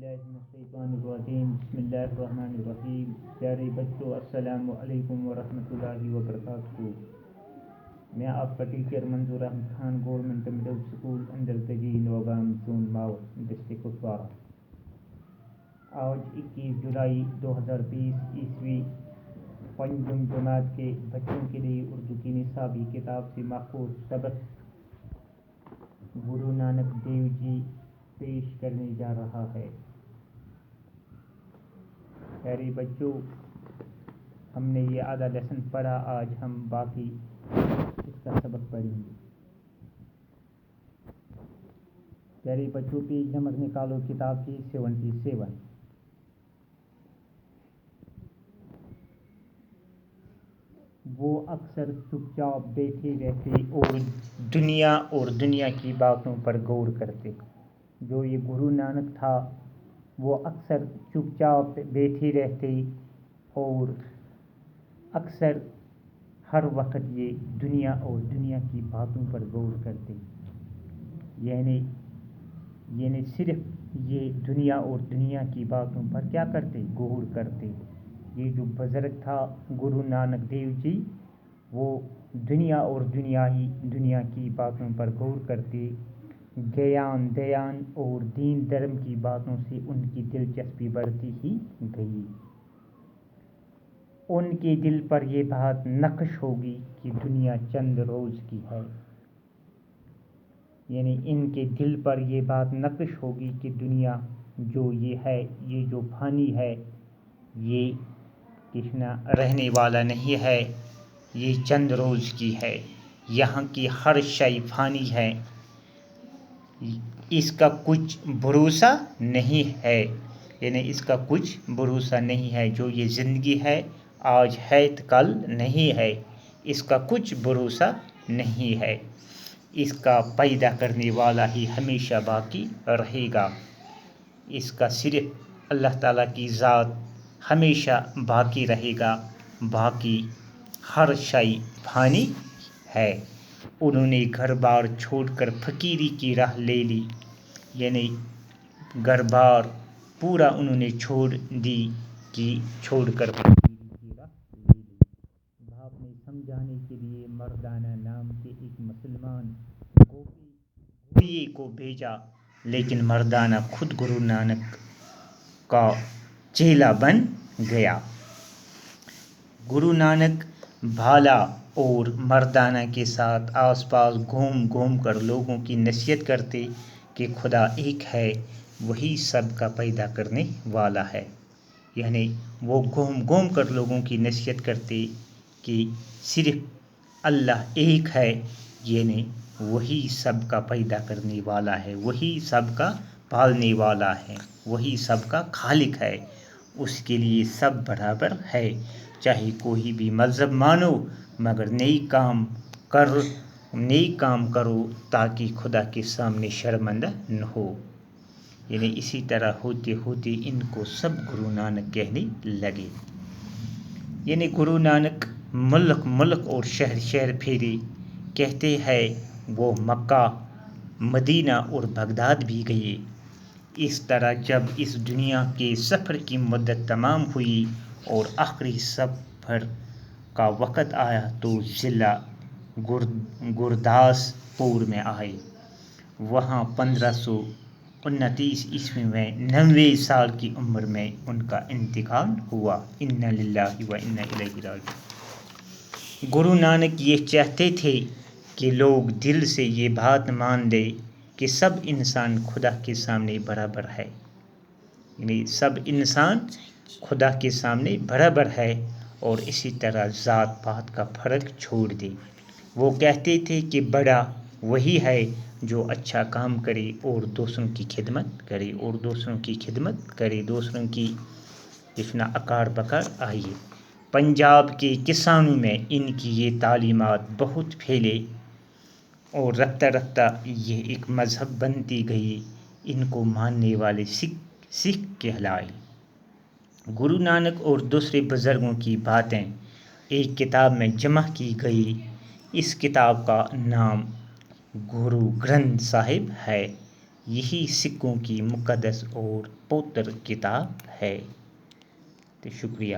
बिस्मिल्लाहिर्रहमानिर्रहीम बिस्मिल्लाहिर्रहमानिर्रहीम। प्यारे बच्चों, अस्सलामु अलैकुम वरहमतुल्लाहि वबरकातुहू। मैं आपका teacher Manzoor Ahmad Khan, government middle school अंदरतजी नौगाम जोन माउथ डिस्ट्रिक्ट कुपवारा। आज 21 जुलाई 2020 ईस्वी पंचम जमात के बच्चों के लिए उर्दू की निसाबी किताब से माखूज सबक गुरु नानक देव जी पेश करने जा रहा है। प्यारे बच्चों, हमने ये आधा लेसन पढ़ा, आज हम बाकी इसका सबक पढ़ेंगे। प्यारे बच्चों, पेज नंबर निकालो किताब की 77। वो अक्सर चुपचाप बैठे रहते और दुनिया की बातों पर गौर करते। जो ये गुरु नानक था वो अक्सर चुपचाप बैठे रहते और अक्सर हर वक्त ये दुनिया की बातों पर गौर करते। यानी सिर्फ ये दुनिया की बातों पर क्या करते, गौर करते। ये जो बुजुर्ग था गुरु नानक देव जी, वो दुनिया की बातों पर गौर करते। ज्ञान और दीन धर्म की बातों से उनकी दिलचस्पी बढ़ती ही गई। उनके दिल पर यह बात नक्श होगी कि दुनिया चंद रोज की है। यानी इनके दिल पर यह बात नक्श होगी कि दुनिया जो ये है, ये जो फानी है, ये कितना रहने वाला नहीं है, ये चंद रोज की है। यहाँ की हर शय फानी है, इसका कुछ भरोसा नहीं है। यानी इसका कुछ भरोसा नहीं है। जो ये ज़िंदगी है, आज है तो कल नहीं है, इसका कुछ भरोसा नहीं है। इसका पैदा करने वाला ही हमेशा बाकी रहेगा। इसका सिर्फ अल्लाह ताला की ज़ात हमेशा बाकी रहेगा, बाकी हर शय फानी है। उन्होंने घर बार छोड़कर फ़कीरी की राह ले ली। यानी घर बार पूरा उन्होंने छोड़कर फ़कीरी की राह ले ली। बाप ने समझाने के लिए मर्दाना नाम के एक मुसलमान गोये को भेजा, लेकिन मर्दाना खुद गुरु नानक का चेला बन गया। गुरु नानक भाला और मर्दाना के साथ आसपास घूम घूम कर लोगों की नसीहत करते कि खुदा एक है, वही सब का पैदा करने वाला है। यानी वो घूम घूम कर लोगों की नसीहत करते कि सिर्फ अल्लाह एक है, यानी वही सब का पैदा करने वाला है, वही सब का पालने वाला है, वही सब का खालिक है। उसके लिए सब बराबर है, चाहे कोई भी मज़हब मानो, मगर नेक काम करो ताकि खुदा के सामने शर्मिंदा न हो। यानी इसी तरह होते होते इनको सब गुरु नानक कहने लगे। यानी गुरु नानक मुल्क और शहर फेरे। कहते हैं वो मक्का, मदीना और बगदाद भी गए। इस तरह जब इस दुनिया के सफ़र की मुद्दत तमाम हुई और आखिरी सफ़र का वक़्त आया तो ज़िला गुरदासपुर में आए। वहाँ 1529 ईस्वी में 90 साल की उम्र में उनका इंतकाल हुआ। इन्ना लिल्लाहि व इन्ना इलैहि राजिऊन। गुरु नानक ये चाहते थे कि लोग दिल से ये बात मान दे कि सब इंसान खुदा के सामने बराबर है। यानी सब इंसान खुदा के सामने बराबर है और इसी तरह ज़ात पात का फ़र्क छोड़ दे। वो कहते थे कि बड़ा वही है जो अच्छा काम करे और दूसरों की खिदमत करे, दूसरों की जितना अकार बकार आइए। पंजाब के किसानों में इनकी ये तालीमात बहुत फैले और रफ्ता ये एक मज़हब बनती गई। इनको मानने वाले सिख कहलाए। गुरु नानक और दूसरे बुज़ुर्गों की बातें एक किताब में जमा की गई। इस किताब का नाम गुरु ग्रंथ साहिब है। یہی سکھوں کی مقدس اور پوتر کتاب ہے۔ تو شکریہ۔